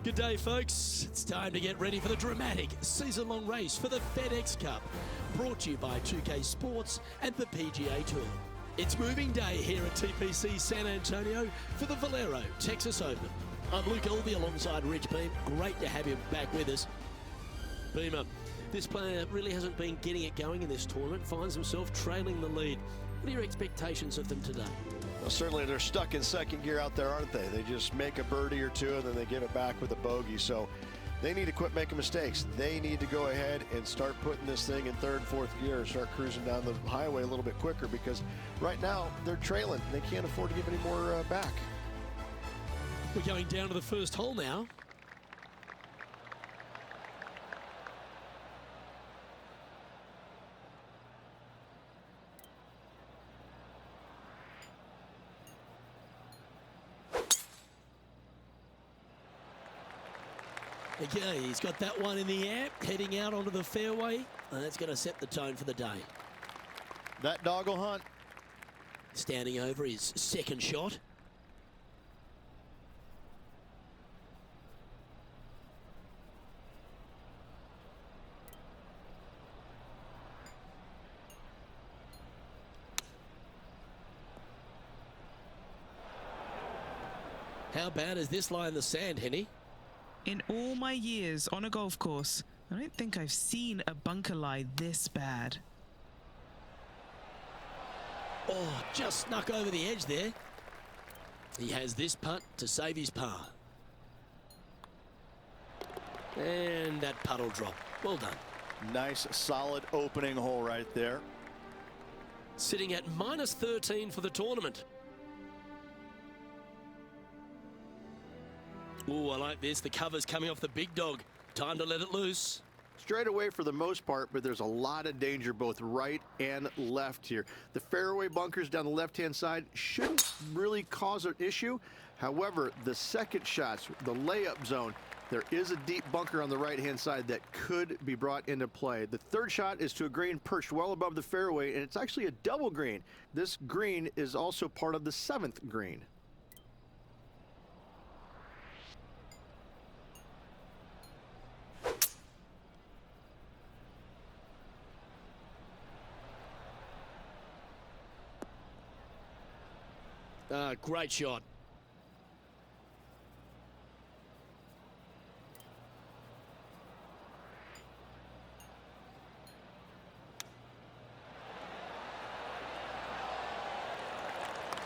Good day, folks. It's time to get ready for the dramatic season-long race for the FedEx Cup, brought to you by 2K Sports and the PGA Tour. It's moving day here at TPC San Antonio for the Valero Texas Open. I'm Luke Elvey alongside Rich Beam. Great to have him back with us. Beamer, this player really hasn't been getting it going in this tournament, finds himself trailing the lead. What are your expectations of them today? Well, certainly they're stuck in second gear out there, aren't they? They just make a birdie or two and then they give it back with a bogey. So they need to quit making mistakes. They need to go ahead and start putting this thing in third, fourth gear, start cruising down the highway a little bit quicker, because right now they're trailing. They can't afford to give any more back. We're going down to the first hole now. Okay, he's got that one in the air, heading out onto the fairway, and that's going to set the tone for the day. That dog will hunt. Standing over his second shot. How bad is this lie in the sand, Henny? In all my years on a golf course, I don't think I've seen a bunker lie this bad. Oh, just snuck over the edge there. He has this putt to save his par. And that putt will drop. Well done. Nice, solid opening hole right there. Sitting at minus 13 for the tournament. Ooh, I like this. The cover's coming off the big dog. Time to let it loose. Straight away for the most part, but there's a lot of danger both right and left here. The fairway bunkers down the left-hand side shouldn't really cause an issue. However, the second shots, the layup zone, there is a deep bunker on the right-hand side that could be brought into play. The third shot is to a green perched well above the fairway, and it's actually a double green. This green is also part of the seventh green. Great shot.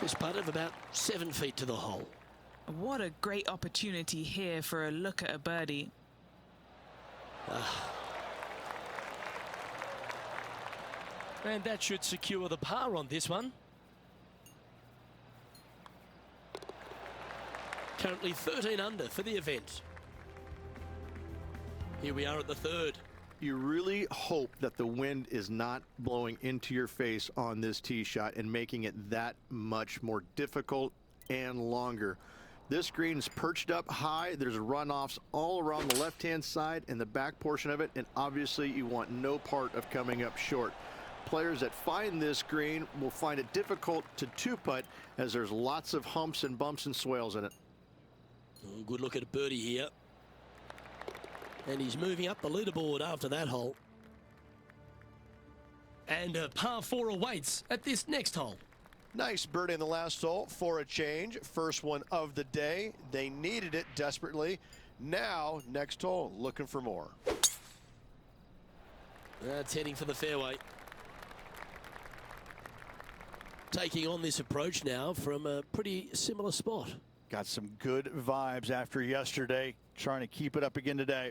This putt of about 7 feet to the hole. What a great opportunity here for a look at a birdie. And that should secure the par on this one. Currently 13 under for the event. Here we are at the third. You really hope that the wind is not blowing into your face on this tee shot and making it that much more difficult and longer. This green's perched up high. There's runoffs all around the left-hand side and the back portion of it, and obviously you want no part of coming up short. Players that find this green will find it difficult to two-putt, as there's lots of humps and bumps and swales in it. Oh, good look at a birdie here. And he's moving up the leaderboard after that hole. And a par 4 awaits at this next hole. Nice birdie in the last hole for a change. First one of the day. They needed it desperately. Now, next hole, looking for more. That's heading for the fairway. Taking on this approach now from a pretty similar spot. Got some good vibes after yesterday. Trying to keep it up again today.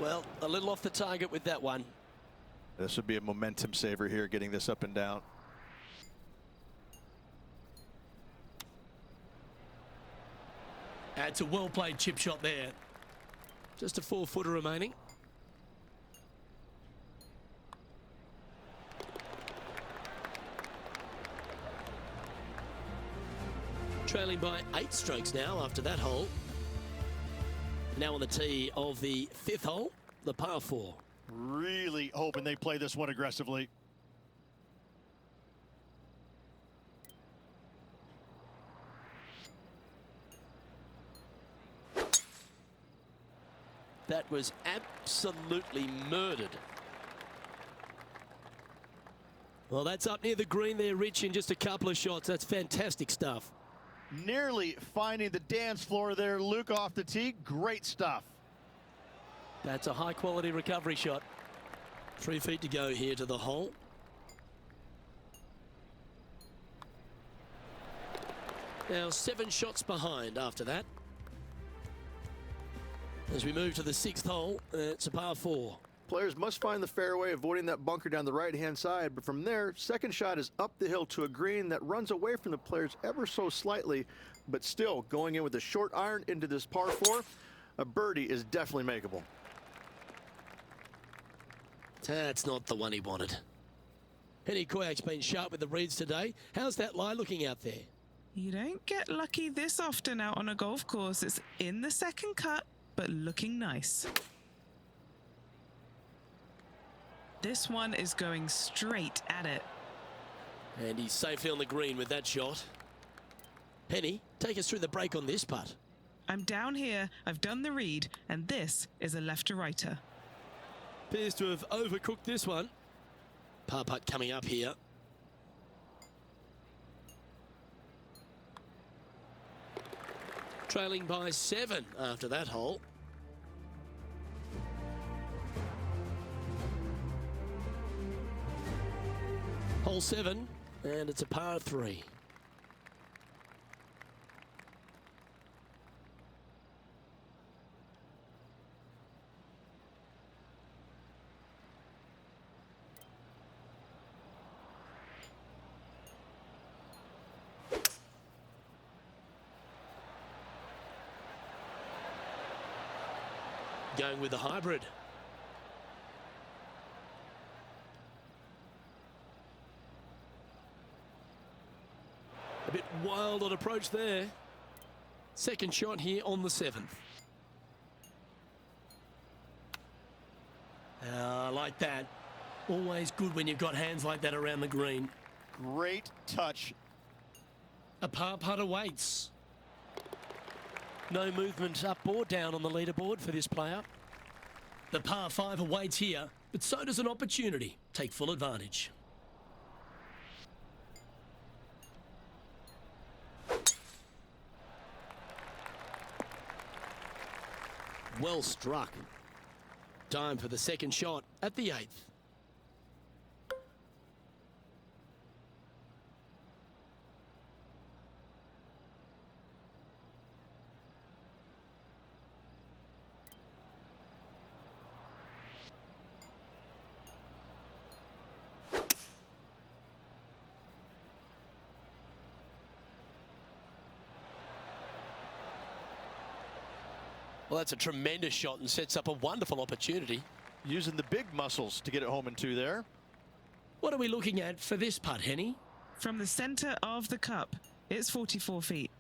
Well, a little off the target with that one. This would be a momentum saver here, getting this up and down. It's a well-played chip shot there. Just a 4-footer remaining. Trailing by 8 strokes now after that hole. Now on the tee of the 5th hole, the par 4. Really hoping they play this one aggressively. That was absolutely murdered. Well, that's up near the green there, Rich, in just a couple of shots. That's fantastic stuff. Nearly finding the dance floor there. Luke off the tee. Great stuff. That's a high-quality recovery shot. 3 feet to go here to the hole. Now 7 shots behind after that. As we move to the 6th hole, it's a par 4. Players must find the fairway, avoiding that bunker down the right-hand side. But from there, second shot is up the hill to a green that runs away from the players ever so slightly, but still going in with a short iron into this par 4. A birdie is definitely makeable. That's not the one he wanted. Henny Koyak's been sharp with the reads today. How's that lie looking out there? You don't get lucky this often out on a golf course. It's in the second cut, but looking nice. This one is going straight at it. And he's safely on the green with that shot. Henny, take us through the break on this putt. I'm down here, I've done the read, and this is a left-to-righter. Appears to have overcooked this one. Par putt coming up here. Trailing by 7 after that hole. Hole 7, and it's a par 3. Going with the hybrid. A bit wild on approach there. Second shot here on the 7th. I like that. Always good when you've got hands like that around the green. Great touch. A par putt awaits. No movement up or down on the leaderboard for this player. The par 5 awaits here, but so does an opportunity. Take full advantage. Well struck. Time for the second shot at the 8th. Well, that's a tremendous shot and sets up a wonderful opportunity. Using the big muscles to get it home in 2 there. What are we looking at for this putt, Henny? From the center of the cup, it's 44 feet.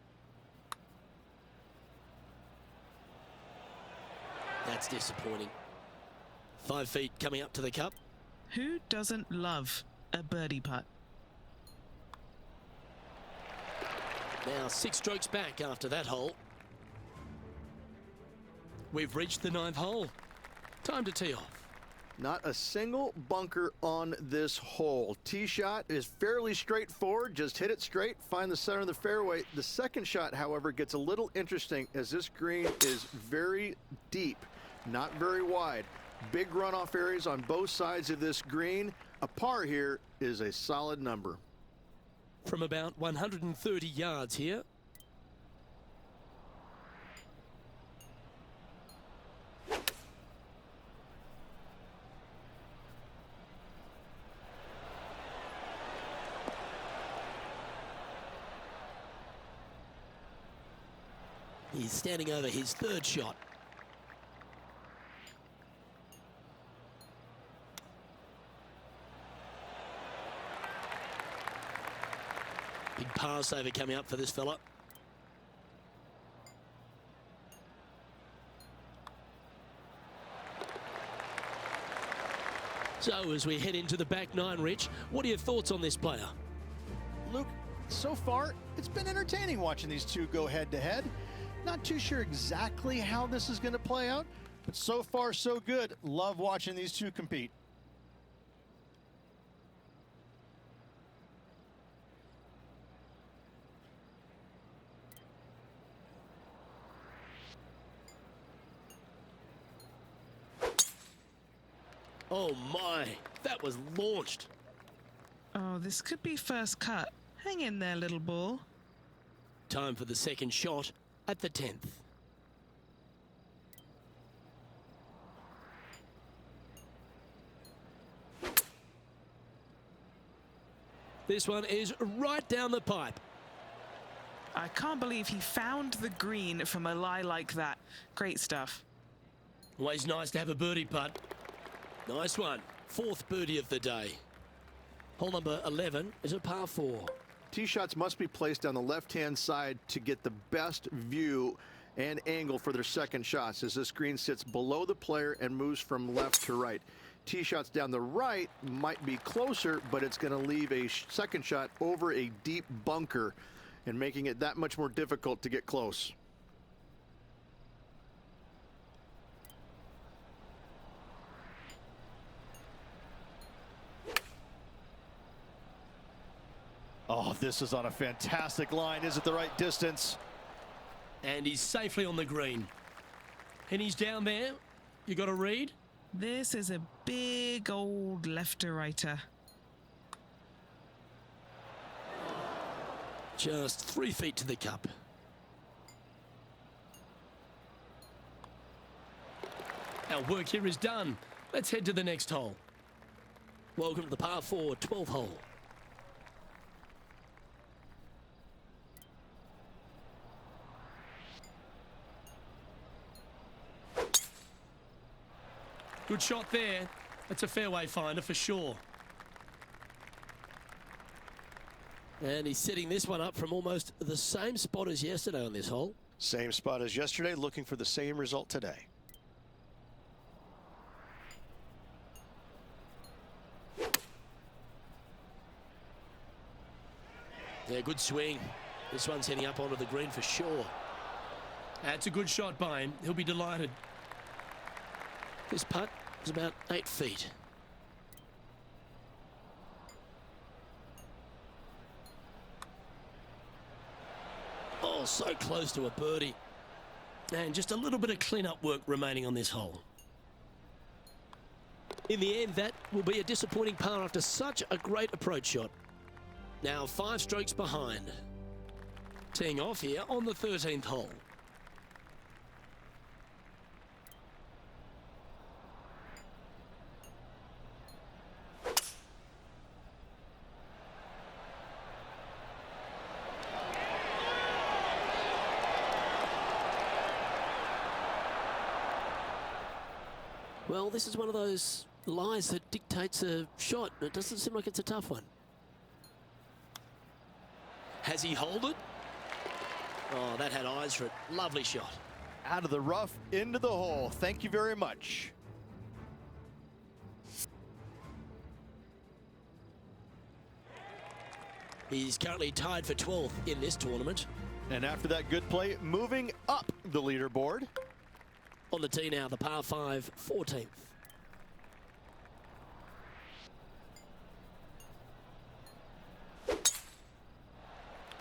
That's disappointing. 5 feet coming up to the cup. Who doesn't love a birdie putt? Now 6 strokes back after that hole. We've reached the 9th hole. Time to tee off. Not a single bunker on this hole. Tee shot is fairly straightforward. Just hit it straight, find the center of the fairway. The second shot, however, gets a little interesting as this green is very deep, not very wide. Big runoff areas on both sides of this green. A par here is a solid number. From about 130 yards here. He's standing over his 3rd shot. Big par saver coming up for this fella. So as we head into the back nine, Rich, what are your thoughts on this player? Luke, so far, it's been entertaining watching these two go head-to-head. Not too sure exactly how this is going to play out, but so far, so good. Love watching these two compete. Oh my, that was launched. Oh, this could be first cut. Hang in there, little ball. Time for the second shot at the 10th. This one is right down the pipe. I can't believe he found the green from a lie like that. Great stuff. Always nice to have a birdie putt. Nice one. Fourth birdie of the day. Hole number 11 is a par 4. Tee shots must be placed on the left-hand side to get the best view and angle for their second shots, as this green sits below the player and moves from left to right. Tee shots down the right might be closer, but it's going to leave a second shot over a deep bunker and making it that much more difficult to get close. Oh, this is on a fantastic line. Is it the right distance? And he's safely on the green. And he's down there. You got a read? This is a big old left-to-righter. Just 3 feet to the cup. Our work here is done. Let's head to the next hole. Welcome to the par 4 12th hole. Good shot there. That's a fairway finder for sure. And he's setting this one up from almost the same spot as yesterday on this hole. Same spot as yesterday, looking for the same result today. Yeah, good swing. This one's heading up onto the green for sure. That's a good shot by him. He'll be delighted. This putt is about 8 feet. Oh, so close to a birdie. And just a little bit of clean-up work remaining on this hole. In the end, that will be a disappointing par after such a great approach shot. Now 5 strokes behind. Teeing off here on the 13th hole. Well, this is one of those lies that dictates a shot. It doesn't seem like it's a tough one. Has he holed it? Oh, that had eyes for it. Lovely shot. Out of the rough, into the hole. Thank you very much. He's currently tied for 12th in this tournament. And after that good play, moving up the leaderboard. On the tee now, the par 5, 14th.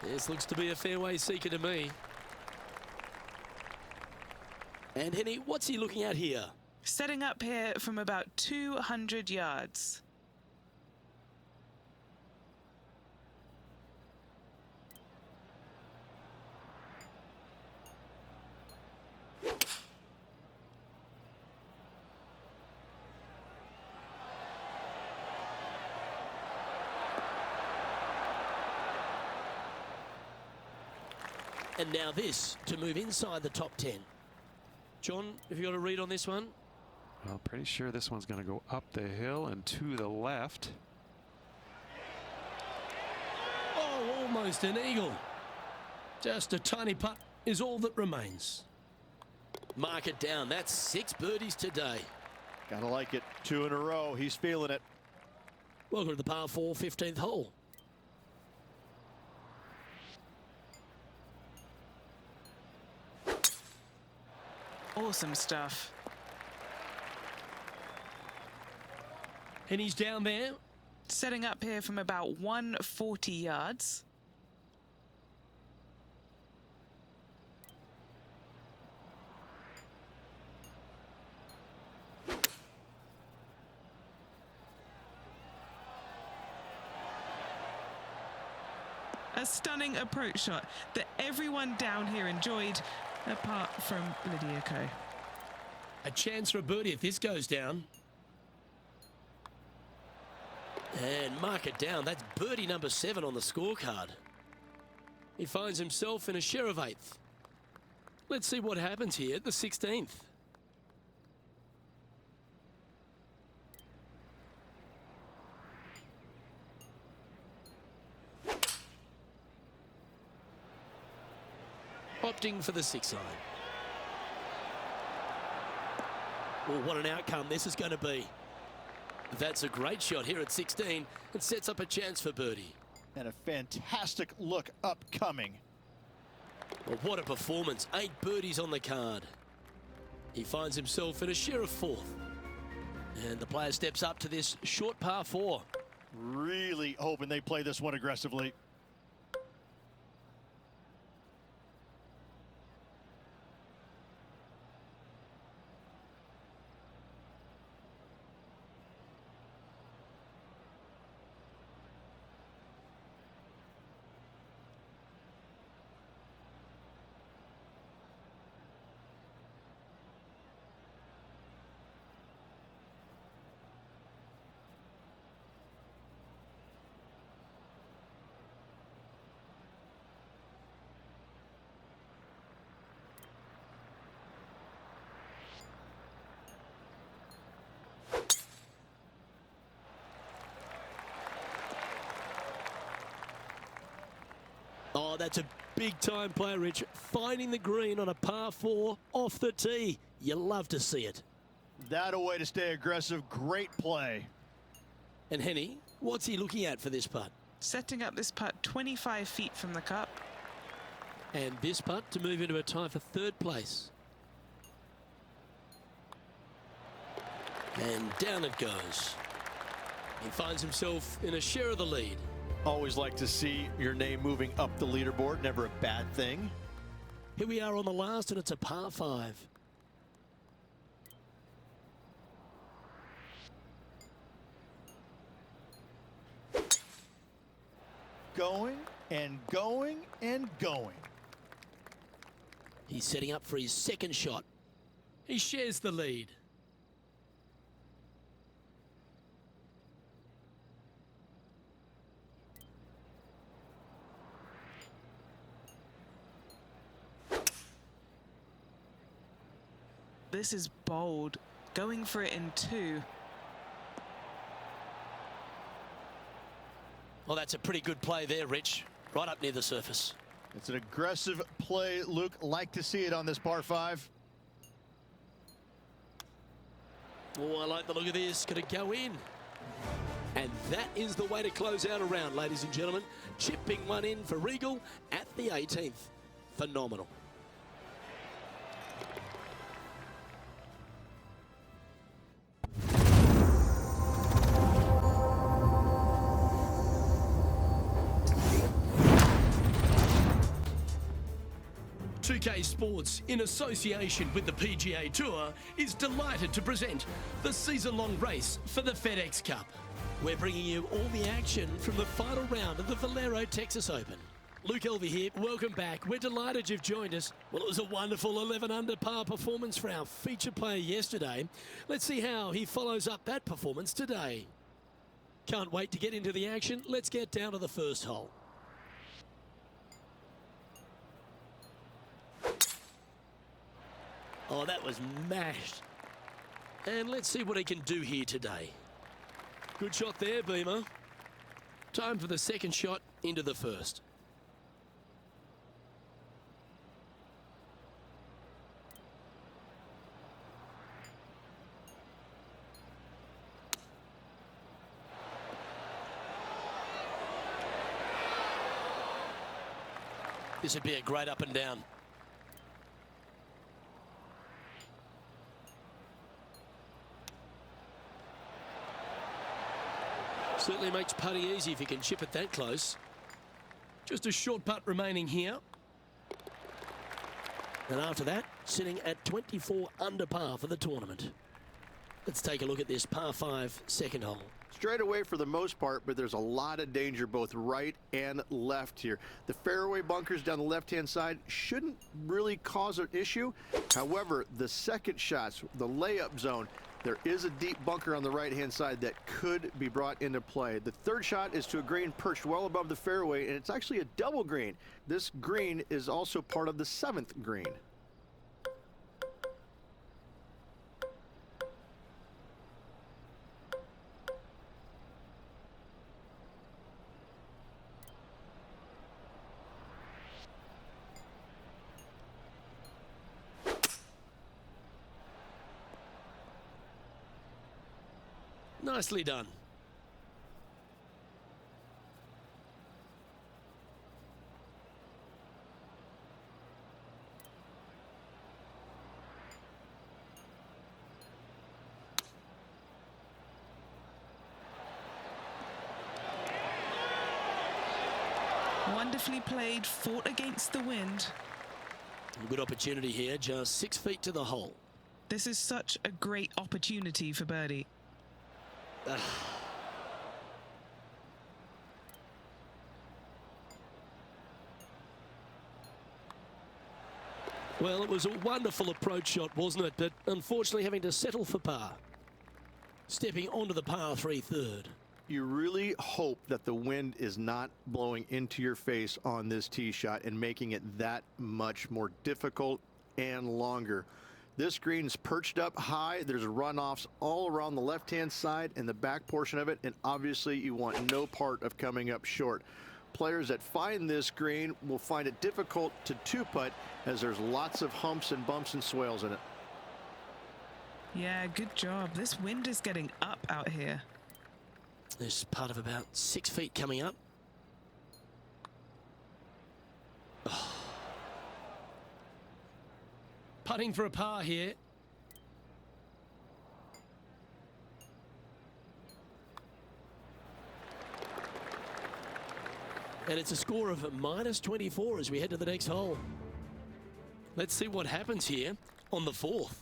This looks to be a fairway seeker to me. And Henny, what's he looking at here? Setting up here from about 200 yards. And now this to move inside the top 10. John, have you got a read on this one? Well, pretty sure this one's going to go up the hill and to the left. Oh, almost an eagle. Just a tiny putt is all that remains. Mark it down. That's 6 birdies today. Gotta like it. 2 in a row. He's feeling it. Welcome to the par 4 15th hole. Awesome stuff. And he's down there. Setting up here from about 140 yards. A stunning approach shot that everyone down here enjoyed, apart from Lydia Ko. A chance for a birdie if this goes down. And mark it down. That's birdie number 7 on the scorecard. He finds himself in a share of 8th. Let's see what happens here at the 16th. Opting for the 6 iron. Well, what an outcome this is going to be. That's a great shot here at 16. It sets up a chance for birdie. And a fantastic look upcoming. Well, what a performance. 8 birdies on the card. He finds himself in a share of 4th. And the player steps up to this short par 4. Really hoping they play this one aggressively. Oh, that's a big-time play, Rich. Finding the green on a par 4 off the tee. You love to see it. That a way to stay aggressive. Great play. And Henny, what's he looking at for this putt? Setting up this putt 25 feet from the cup. And this putt to move into a tie for 3rd place. And down it goes. He finds himself in a share of the lead. Always like to see your name moving up the leaderboard. Never a bad thing. Here we are on the last, and it's a par 5. Going and going and going. He's setting up for his 2nd shot. He shares the lead. This is bold. Going for it in 2. Well, that's a pretty good play there, Rich. Right up near the surface. It's an aggressive play, Luke. Like to see it on this par 5. Oh, I like the look of this. Going to go in. And that is the way to close out a round, ladies and gentlemen. Chipping one in for Regal at the 18th. Phenomenal. Sports, in association with the PGA Tour, is delighted to present the season-long race for the FedEx Cup. We're bringing you all the action from the final round of the Valero Texas Open. Luke Elvey here, welcome back. We're delighted you've joined us. Well, it was a wonderful 11 under par performance for our feature player yesterday. Let's see how he follows up that performance today. Can't wait to get into the action. Let's get down to the first hole. Oh, that was mashed. And let's see what he can do here today. Good shot there, Beamer. Time for the 2nd shot into the 1st. This would be a great up and down. Certainly makes putting easy if you can chip it that close. Just a short putt remaining here. And after that, sitting at 24 under par for the tournament. Let's take a look at this par 5 second hole. Straight away for the most part, but there's a lot of danger both right and left here. The fairway bunkers down the left-hand side shouldn't really cause an issue. However, the second shots, the layup zone, there is a deep bunker on the right-hand side that could be brought into play. The third shot is to a green perched well above the fairway, and it's actually a double green. This green is also part of the 7th green. Nicely done. Wonderfully played, fought against the wind. Good opportunity here, just 6 feet to the hole. This is such a great opportunity for birdie. Well, it was a wonderful approach shot, wasn't it? But unfortunately having to settle for par. Stepping onto the par 3 third. You really hope that the wind is not blowing into your face on this tee shot and making it that much more difficult and longer. This green's perched up high. There's runoffs all around the left-hand side and the back portion of it, and obviously you want no part of coming up short. Players that find this green will find it difficult to two-putt as there's lots of humps and bumps and swales in it. Yeah, good job. This wind is getting up out here. This putt of about 6 feet coming up. Oh. Putting for a par here. And it's a score of -24 as we head to the next hole. Let's see what happens here on the 4th.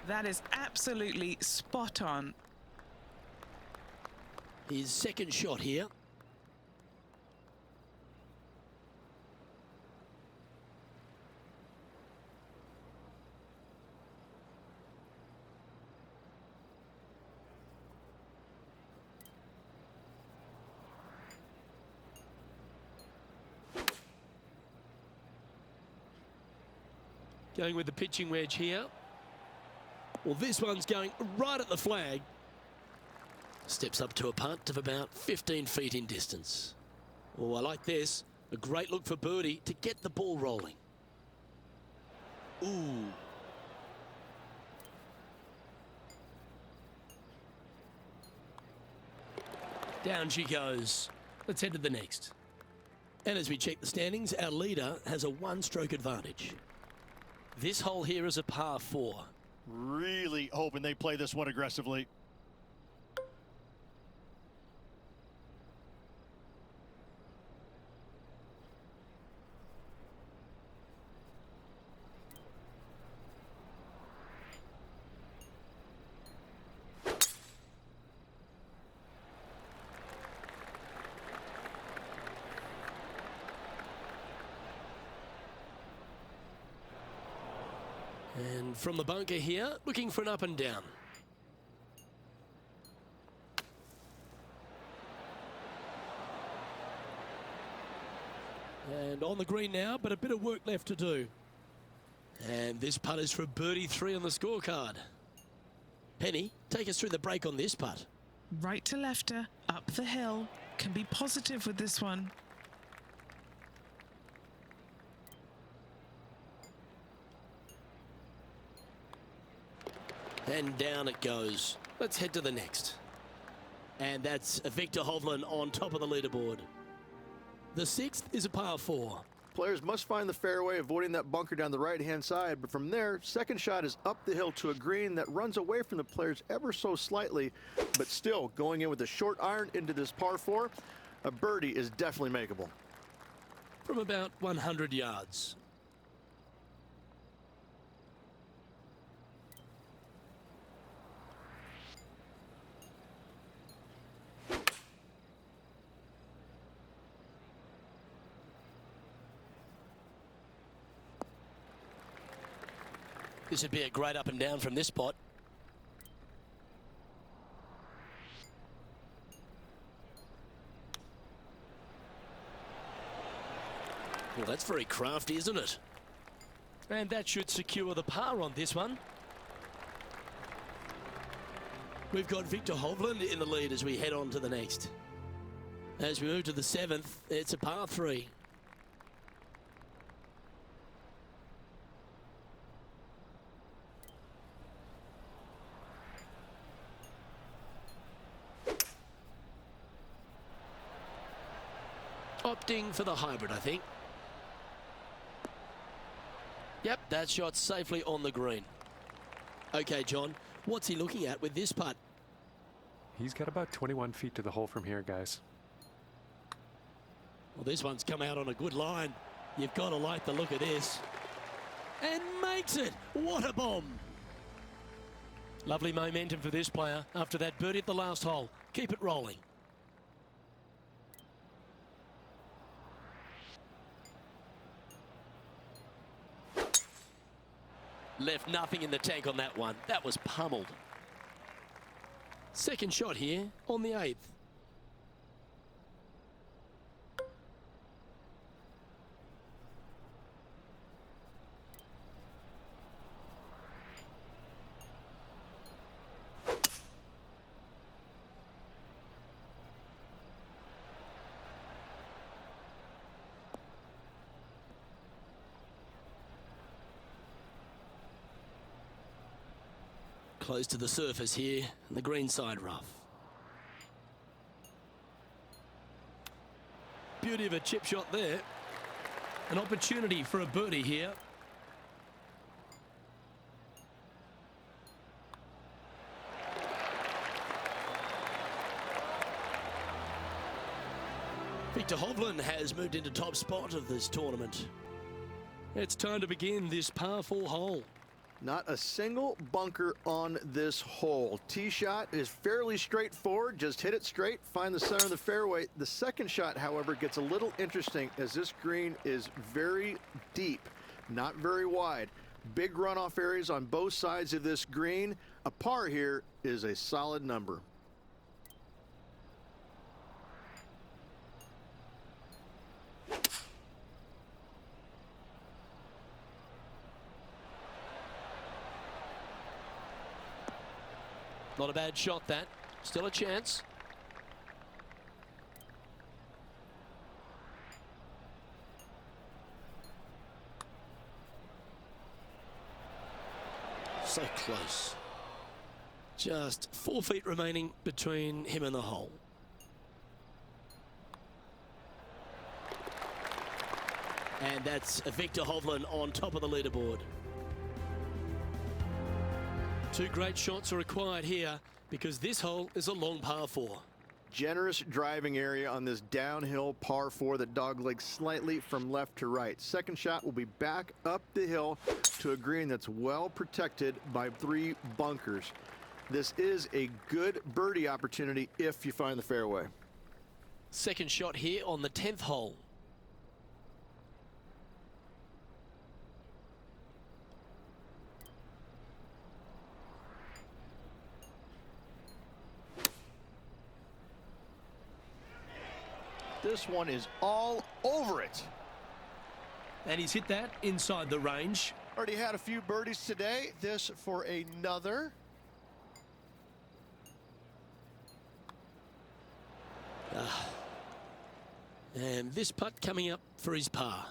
That is absolutely spot on. His second shot here. Going with the pitching wedge here. Well, this one's going right at the flag. Steps up to a putt of about 15 feet in distance. Oh, I like this. A great look for birdie to get the ball rolling. Ooh. Down she goes. Let's head to the next. And as we check the standings, our leader has a 1-stroke advantage. This hole here is a par 4. Really hoping they play this one aggressively. And from the bunker here, looking for an up and down. And on the green now, but a bit of work left to do. And this putt is for a birdie 3 on the scorecard. Penny, take us through the break on this putt. Right to lefter, up the hill. Can be positive with this one. And down it goes. Let's head to the next. And that's Victor Hovland on top of the leaderboard. The 6th is a par 4. Players must find the fairway, avoiding that bunker down the right-hand side. But from there, second shot is up the hill to a green that runs away from the players ever so slightly. But still, going in with a short iron into this par 4, a birdie is definitely makeable. From about 100 yards. This would be a great up and down from this spot. Well, that's very crafty, isn't it? And that should secure the par on this one. We've got Victor Hovland in the lead as we head on to the next. As we move to the 7th, it's a par 3. Opting for the hybrid, I think. Yep, that shot safely on the green. Okay, John, what's he looking at with this putt? He's got about 21 feet to the hole from here, guys. Well, this one's come out on a good line. You've got to like the look of this. And makes it. What a bomb. Lovely momentum for this player after that birdie at the last hole. Keep it rolling. Left nothing in the tank on that one. That was pummeled. Second shot here on the 8th. Close to the surface here, the green side rough. Beauty of a chip shot there. An opportunity for a birdie here. Victor Hovland has moved into top spot of this tournament. It's time to begin this par 4 hole. Not a single bunker on this hole. Tee shot is fairly straightforward. Just hit it straight, find the center of the fairway. The second shot, however, gets a little interesting as this green is very deep, not very wide. Big runoff areas on both sides of this green. A par here is a solid number. Not a bad shot, that. Still a chance. So close. Just 4 feet remaining between him and the hole. And that's Victor Hovland on top of the leaderboard. 2 great shots are required here because this hole is a long par 4. Generous driving area on this downhill par 4 that doglegs slightly from left to right. Second shot will be back up the hill to a green that's well protected by 3 bunkers. This is a good birdie opportunity if you find the fairway. Second shot here on the 10th hole. This one is all over it. And he's hit that inside the range. Already had a few birdies today. This for another. And this putt coming up for his par.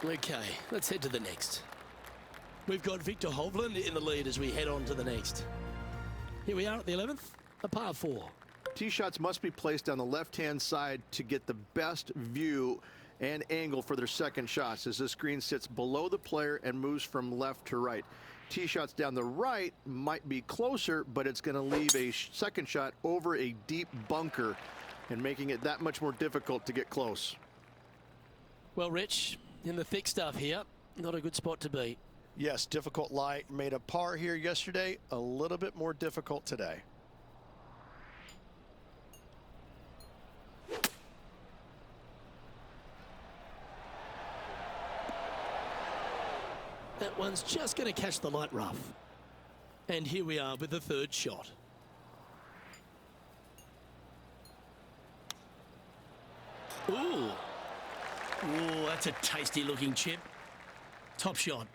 Okay, let's head to the next. We've got Victor Hovland in the lead as we head on to the next. Here we are at the 11th, a par 4. Tee shots must be placed on the left-hand side to get the best view and angle for their second shots, as this green sits below the player and moves from left to right. Tee shots down the right might be closer, but it's going to leave a second shot over a deep bunker and making it that much more difficult to get close. Well, Rich, in the thick stuff here, not a good spot to be. Yes, difficult lie. Made a par here yesterday. A little bit more difficult today. That one's just going to catch the light rough. And here we are with the third shot. Ooh. Ooh, that's a tasty looking chip. Top shot.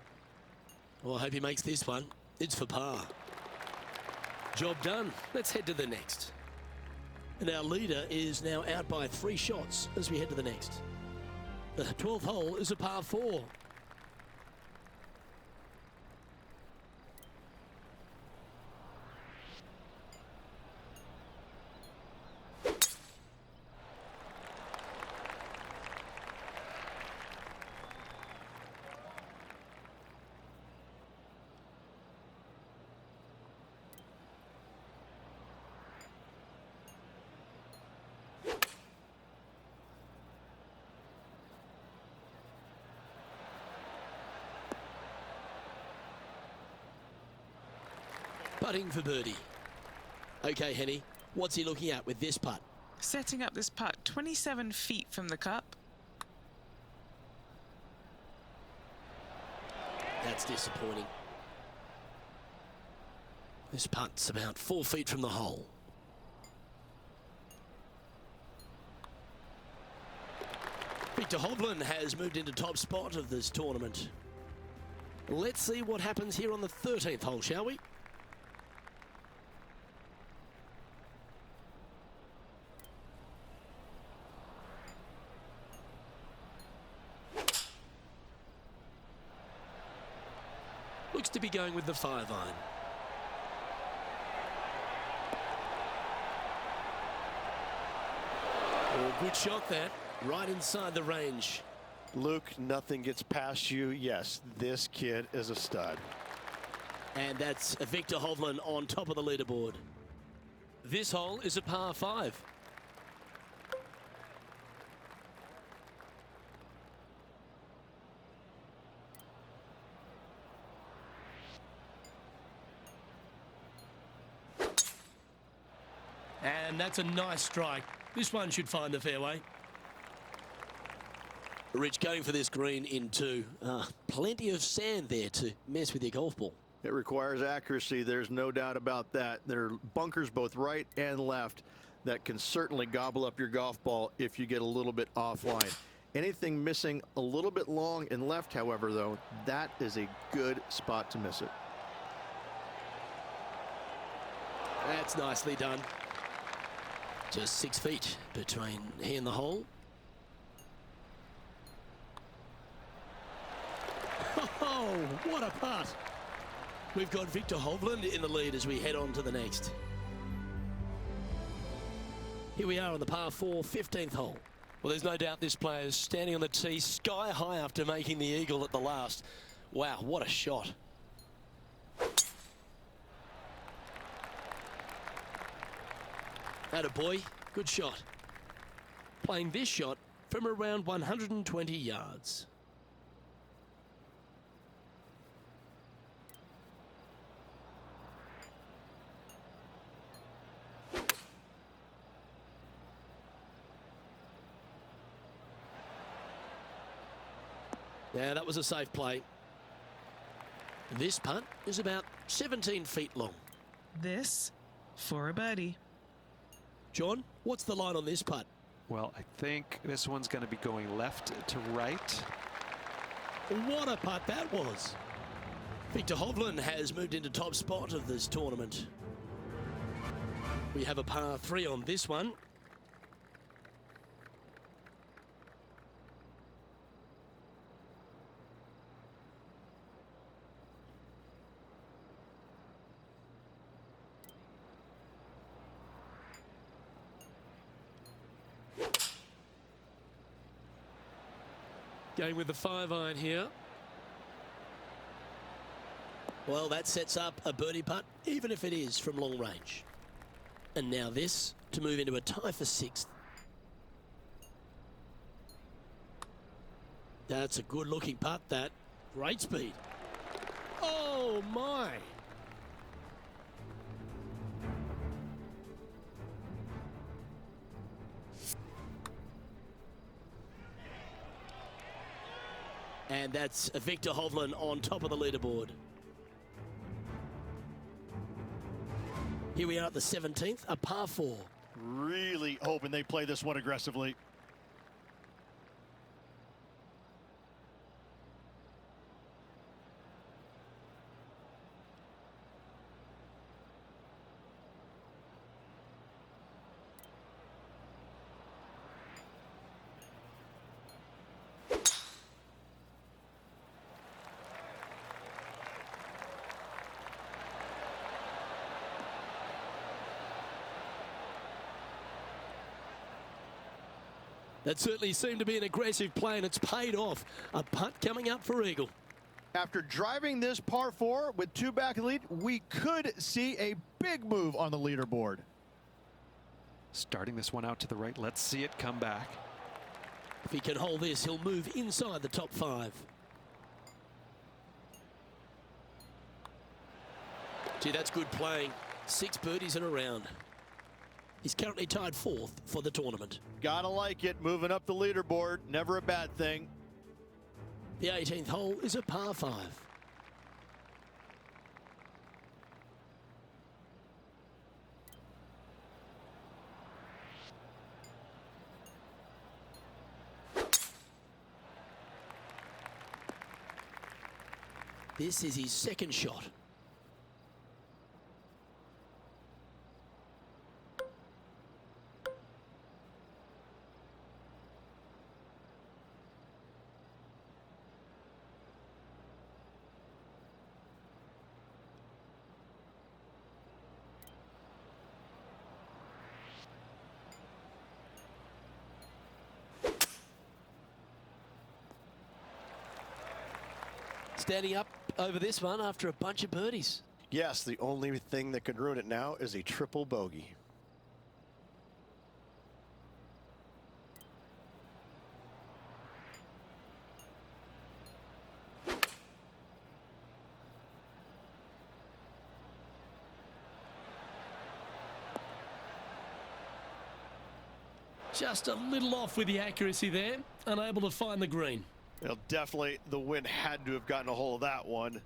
Well, I hope he makes this one. It's for par. Job done. Let's head to the next. And our leader is now out by 3 shots as we head to the next. The 12th hole is a par 4. Putting for birdie. Okay, Henny, what's he looking at with this putt? Setting up this putt 27 feet from the cup. That's disappointing. This putt's about 4 feet from the hole. Victor Hovland has moved into top spot of this tournament. Let's see what happens here on the 13th hole, shall we? Looks to be going with the 5-iron. Oh, good shot that. Right inside the range. Luke, nothing gets past you. Yes, this kid is a stud. And that's Victor Hovland on top of the leaderboard. This hole is a par 5. And that's a nice strike. This one should find the fairway. Rich going for this green in 2. Plenty of sand there to mess with your golf ball. It requires accuracy. There's no doubt about that. There are bunkers both right and left that can certainly gobble up your golf ball if you get a little bit offline. Anything missing a little bit long and left, however, though, that is a good spot to miss it. That's nicely done. Just 6 feet between he and the hole. Oh, what a putt. We've got Victor Hovland in the lead as we head on to the next. Here we are on the par 4, 15th hole. Well, there's no doubt this player is standing on the tee sky high after making the eagle at the last. Wow, what a shot. Attaboy, good shot. Playing this shot from around 120 yards. Yeah, that was a safe play. This putt is about 17 feet long. This for a birdie. John, what's the line on this putt? Well, I think this one's going to be going left to right. What a putt that was. Victor Hovland has moved into top spot of this tournament. We have a par 3 on this one. Going with the 5-iron here. Well, that sets up a birdie putt, even if it is from long range. And now this to move into a tie for 6th. That's a good looking putt, that. Great speed. Oh my. And that's Victor Hovland on top of the leaderboard. Here we are at the 17th, a par 4. Really hoping they play this one aggressively. That certainly seemed to be an aggressive play, and it's paid off. A putt coming up for Eagle. After driving this par 4 with 2 back in the lead, we could see a big move on the leaderboard. Starting this one out to the right. Let's see it come back. If he can hold this, he'll move inside the top 5. Gee, that's good playing. 6 birdies in a round. He's currently tied 4th for the tournament. Gotta like it, moving up the leaderboard, never a bad thing. The 18th hole is a par 5. This is his second shot. Standing up over this one after a bunch of birdies. Yes, the only thing that could ruin it now is a triple bogey. Just a little off with the accuracy there, unable to find the green. Well, definitely the wind had to have gotten a hold of that one.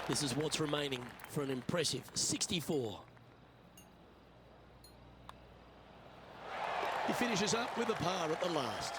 This is what's remaining for an impressive 64. He finishes up with a par at the last.